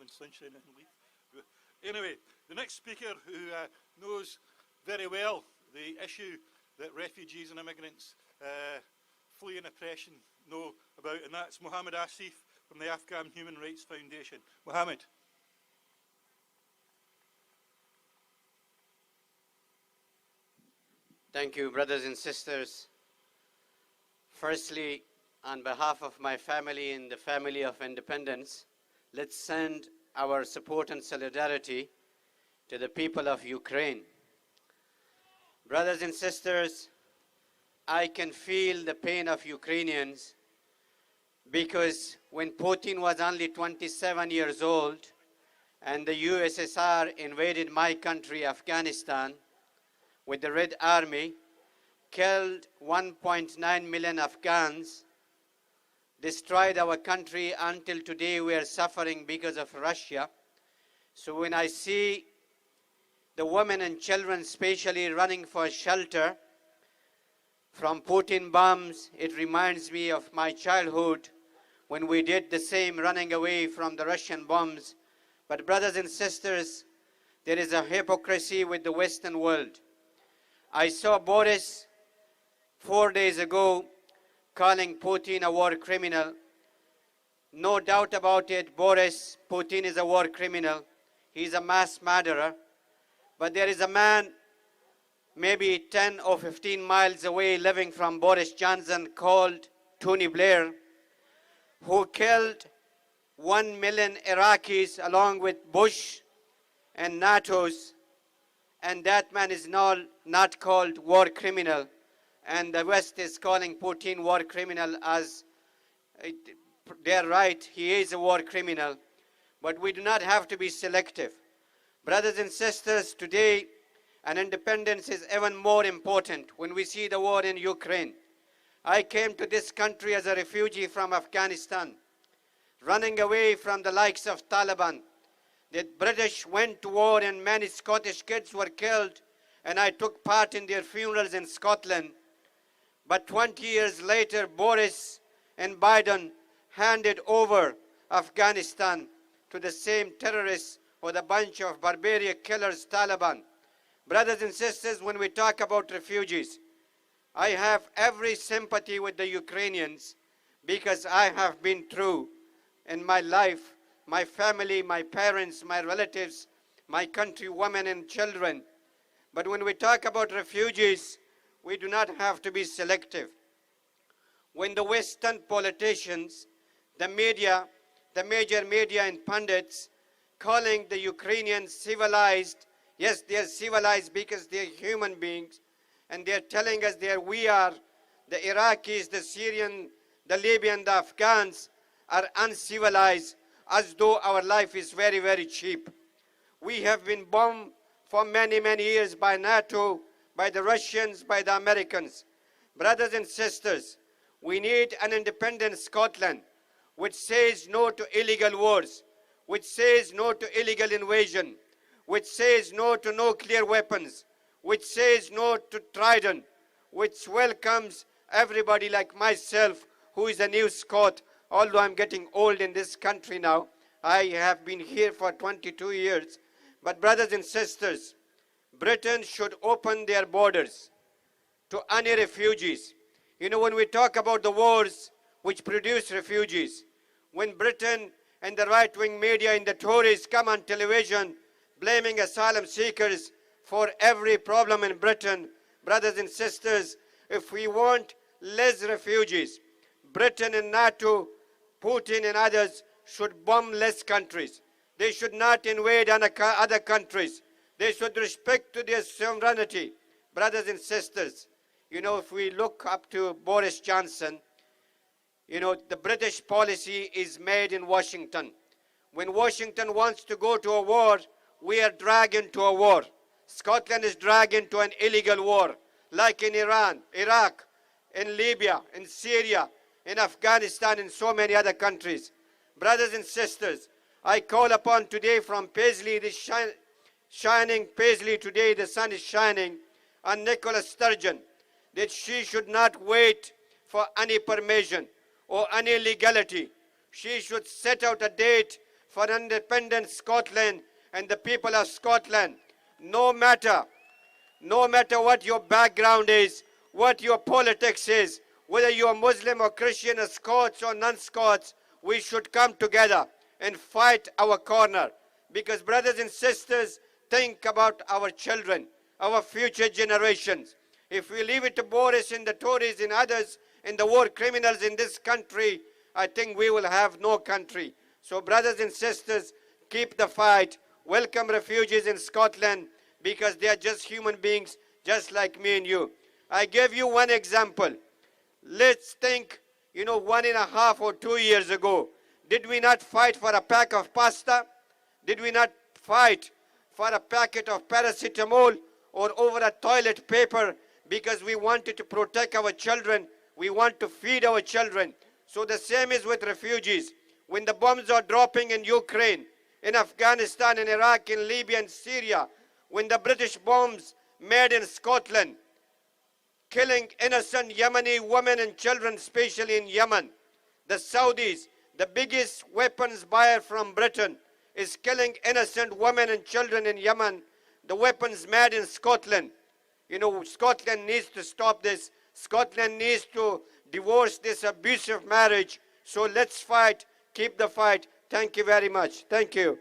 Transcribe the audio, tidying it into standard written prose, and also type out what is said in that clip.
when sunshine and leaf. Anyway, the next speaker who knows very well the issue that refugees and immigrants fleeing oppression know about, and that's Mohammad Asif from the Afghan Human Rights Foundation. Mohammad. Thank you, brothers and sisters. Firstly, on behalf of my family and the family of independence, let's send our support and solidarity to the people of Ukraine. Brothers and sisters, I can feel the pain of Ukrainians because when Putin was only 27 years old and the USSR invaded my country, Afghanistan, with the Red Army, killed 1.9 million Afghans, destroyed our country. Until today we are suffering because of Russia. So when I see the women and children especially running for shelter from Putin bombs, it reminds me of my childhood when we did the same, running away from the Russian bombs. But brothers and sisters, there is a hypocrisy with the Western world. I saw Boris 4 days ago calling Putin a war criminal. No doubt about it, Putin is a war criminal. He's a mass murderer. But there is a man maybe 10 or 15 miles away living from Boris Johnson called Tony Blair, who killed 1 million Iraqis along with Bush and NATO's, and that man is not called war criminal. And the West is calling Putin war criminal as they're right, he is a war criminal. But we do not have to be selective. Brothers and sisters, today an independence is even more important when we see the war in Ukraine. I came to this country as a refugee from Afghanistan, running away from the likes of Taliban. The British went to war and many Scottish kids were killed, and I took part in their funerals in Scotland. But 20 years later, Boris and Biden handed over Afghanistan to the same terrorists or the bunch of barbarian killers, Taliban. Brothers and sisters, when we talk about refugees, I have every sympathy with the Ukrainians because I have been through in my life, my family, my parents, my relatives, my country, women and children. But when we talk about refugees, we do not have to be selective. When the Western politicians, the media, the major media and pundits calling the Ukrainians civilized, yes, they are civilized because they are human beings, and they are telling us that we are, the Iraqis, the Syrian, the Libyan, the Afghans are uncivilized, as though our life is very, very cheap. We have been bombed for many, many years by NATO, by the Russians, by the Americans. Brothers and sisters, we need an independent Scotland which says no to illegal wars, which says no to illegal invasion, which says no to nuclear weapons, which says no to Trident, which welcomes everybody like myself who is a new Scot. Although I'm getting old in this country now, I have been here for 22 years. But brothers and sisters, Britain should open their borders to any refugees. You know, when we talk about the wars which produce refugees, when Britain and the right-wing media and the Tories come on television blaming asylum seekers for every problem in Britain, brothers and sisters, if we want less refugees, Britain and NATO, Putin and others should bomb less countries. They should not invade other countries. They should respect to their sovereignty. Brothers and sisters, you know, if we look up to Boris Johnson, you know, the British policy is made in Washington. When Washington wants to go to a war, we are dragged into a war. Scotland is dragged into an illegal war, like in Iran, Iraq, in Libya, in Syria, in Afghanistan, and so many other countries. Brothers and sisters, I call upon today from Paisley, the shining Paisley today, the sun is shining, on Nicola Sturgeon, that she should not wait for any permission or any legality. She should set out a date for independent Scotland and the people of Scotland. No matter what your background is, what your politics is, whether you are Muslim or Christian or Scots or non-Scots, we should come together and fight our corner. Because brothers and sisters, think about our children, our future generations. If we leave it to Boris and the Tories and others and the war criminals in this country, I think we will have no country. So brothers and sisters, keep the fight. Welcome refugees in Scotland, because they are just human beings, just like me and you. I gave you one example. Let's think, 1.5 or 2 years ago, did we not fight for a pack of pasta? Did we not fight for a packet of paracetamol or over a toilet paper because we wanted to protect our children? We want to feed our children. So the same is with refugees. When the bombs are dropping in Ukraine, in Afghanistan, in Iraq, in Libya, and Syria, when the British bombs made in Scotland, killing innocent Yemeni women and children, especially in Yemen. The Saudis, the biggest weapons buyer from Britain, is killing innocent women and children in Yemen. The weapons made in Scotland. Scotland needs to stop this. Scotland needs to divorce this abusive marriage. So let's fight. Keep the fight. Thank you very much. Thank you.